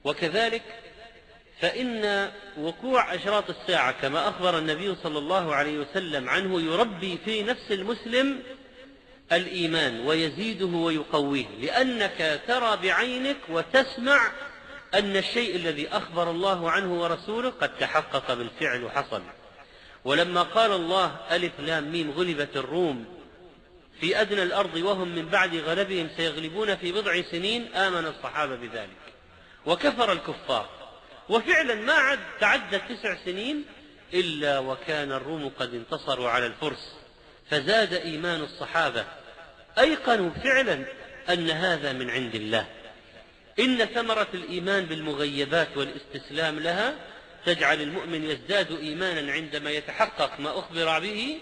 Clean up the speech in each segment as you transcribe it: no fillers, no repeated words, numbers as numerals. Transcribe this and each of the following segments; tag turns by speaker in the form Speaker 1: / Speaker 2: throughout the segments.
Speaker 1: وكذلك فإن وقوع أشراط الساعة كما أخبر النبي صلى الله عليه وسلم عنه يربي في نفس المسلم الإيمان ويزيده ويقويه، لأنك ترى بعينك وتسمع أن الشيء الذي أخبر الله عنه ورسوله قد تحقق بالفعل وحصل. ولما قال الله ألف لام ميم غلبت الروم في أدنى الأرض وهم من بعد غلبهم سيغلبون في بضع سنين، آمن الصحابة بذلك وكفر الكفار، وفعلا ما عد تعدت 9 سنين إلا وكان الروم قد انتصروا على الفرس، فزاد إيمان الصحابة، أيقنوا فعلا أن هذا من عند الله. إن ثمرة الإيمان بالمغيبات والاستسلام لها تجعل المؤمن يزداد إيمانا عندما يتحقق ما أخبر به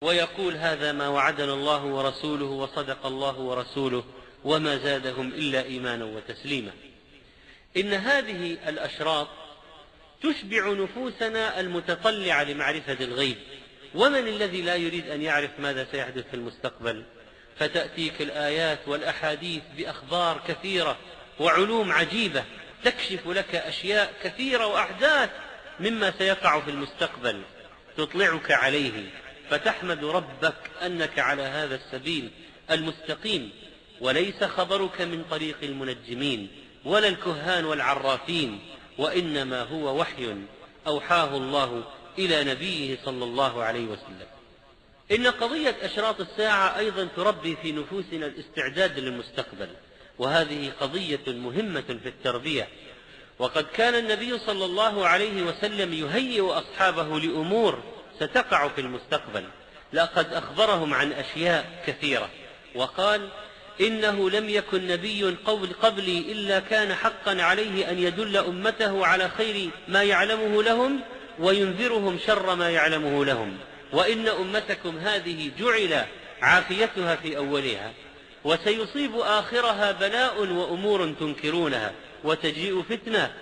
Speaker 1: ويقول هذا ما وعدنا الله ورسوله وصدق الله ورسوله، وما زادهم إلا إيمانا وتسليما. إن هذه الأشراط تشبع نفوسنا المتطلعة لمعرفة الغيب، ومن الذي لا يريد أن يعرف ماذا سيحدث في المستقبل؟ فتأتيك الآيات والأحاديث بأخبار كثيرة وعلوم عجيبة تكشف لك أشياء كثيرة وأحداث مما سيقع في المستقبل تطلعك عليه، فتحمد ربك أنك على هذا السبيل المستقيم، وليس خبرك من طريق المنجمين ولا الكهان والعرافين، وإنما هو وحي أوحاه الله إلى نبيه صلى الله عليه وسلم. إن قضية أشراط الساعة أيضا تربي في نفوسنا الاستعداد للمستقبل، وهذه قضية مهمة في التربية. وقد كان النبي صلى الله عليه وسلم يهيئ أصحابه لأمور ستقع في المستقبل، لقد أخبرهم عن أشياء كثيرة وقال إنه لم يكن نبي قبلي إلا كان حقا عليه أن يدل أمته على خير ما يعلمه لهم وينذرهم شر ما يعلمه لهم، وإن أمتكم هذه جعل عافيتها في أولها وسيصيب آخرها بلاء وأمور تنكرونها، وتجيء فتنة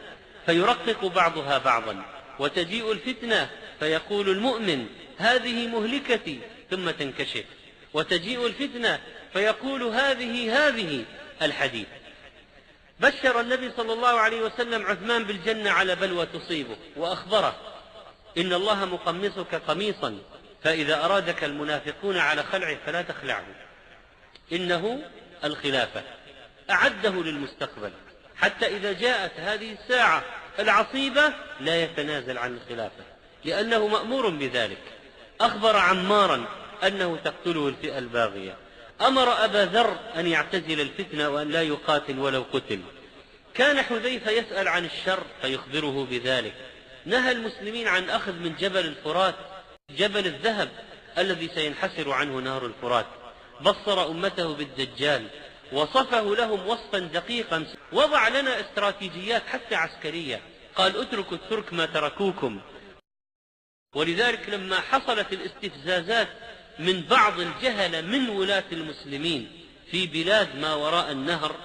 Speaker 1: فيرقق بعضها بعضا، وتجيء الفتنة فيقول المؤمن هذه مهلكتي ثم تنكشف، وتجيء الفتنة فيقول هذه الحديث. بشر النبي صلى الله عليه وسلم عثمان بالجنة على بلوى تصيبه، وأخبره إن الله مقمصك قميصا فإذا أرادك المنافقون على خلعه فلا تخلعه، إنه الخلافة. أعده للمستقبل حتى إذا جاءت هذه الساعة العصيبة لا يتنازل عن الخلافة لأنه مأمور بذلك. أخبر عمارا أنه تقتله الفئة الباغية، أمر أبا ذر أن يعتزل الفتنة وأن لا يقاتل ولو قتل. كان حذيفة يسأل عن الشر فيخبره بذلك. نهى المسلمين عن أخذ من جبل الفرات، جبل الذهب الذي سينحسر عنه نهر الفرات. بصر أمته بالدجال وصفه لهم وصفا دقيقا، وضع لنا استراتيجيات حتى عسكرية، قال اتركوا الترك ما تركوكم. ولذلك لما حصلت الاستفزازات من بعض الجهل من ولاة المسلمين في بلاد ما وراء النهر،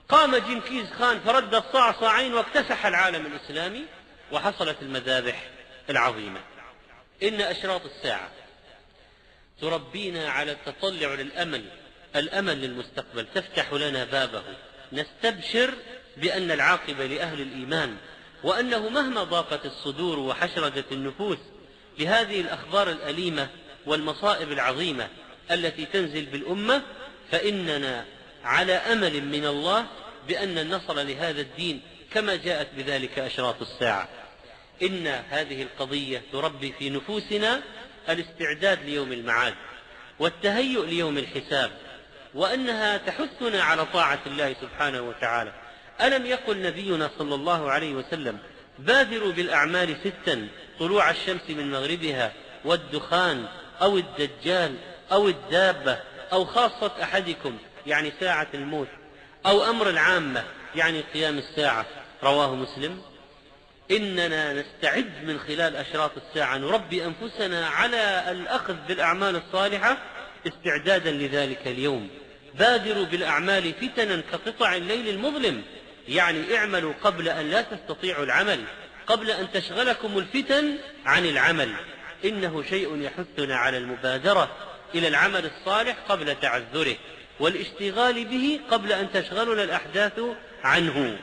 Speaker 1: قام جنكيز خان فرد الصاع صاعين واكتسح العالم الإسلامي وحصلت المذابح العظيمة. إن أشراط الساعة تربينا على التطلع الأمل للمستقبل، تفتح لنا بابه، نستبشر بأن العاقبة لأهل الإيمان، وأنه مهما ضاقت الصدور وحشرجت النفوس لهذه الأخبار الأليمة والمصائب العظيمة التي تنزل بالأمة، فإننا على أمل من الله بأن نصل لهذا الدين كما جاءت بذلك أشراط الساعة. إن هذه القضية تربي في نفوسنا الاستعداد ليوم المعاد والتهيؤ ليوم الحساب، وأنها تحثنا على طاعة الله سبحانه وتعالى. ألم يقل نبينا صلى الله عليه وسلم بادروا بالأعمال 6: طلوع الشمس من مغربها، والدخان أو الدجال أو الدابة أو خاصة أحدكم يعني ساعة الموت، أو أمر العامة يعني قيام الساعة، رواه مسلم. إننا نستعد من خلال أشراط الساعة، نربي أنفسنا على الأخذ بالأعمال الصالحة استعدادا لذلك اليوم. بادروا بالأعمال فتنا كقطع الليل المظلم، يعني اعملوا قبل أن لا تستطيعوا العمل، قبل أن تشغلكم الفتن عن العمل. إنه شيء يحثنا على المبادرة إلى العمل الصالح قبل تعذره، والاشتغال به قبل أن تشغلنا الأحداث عنه.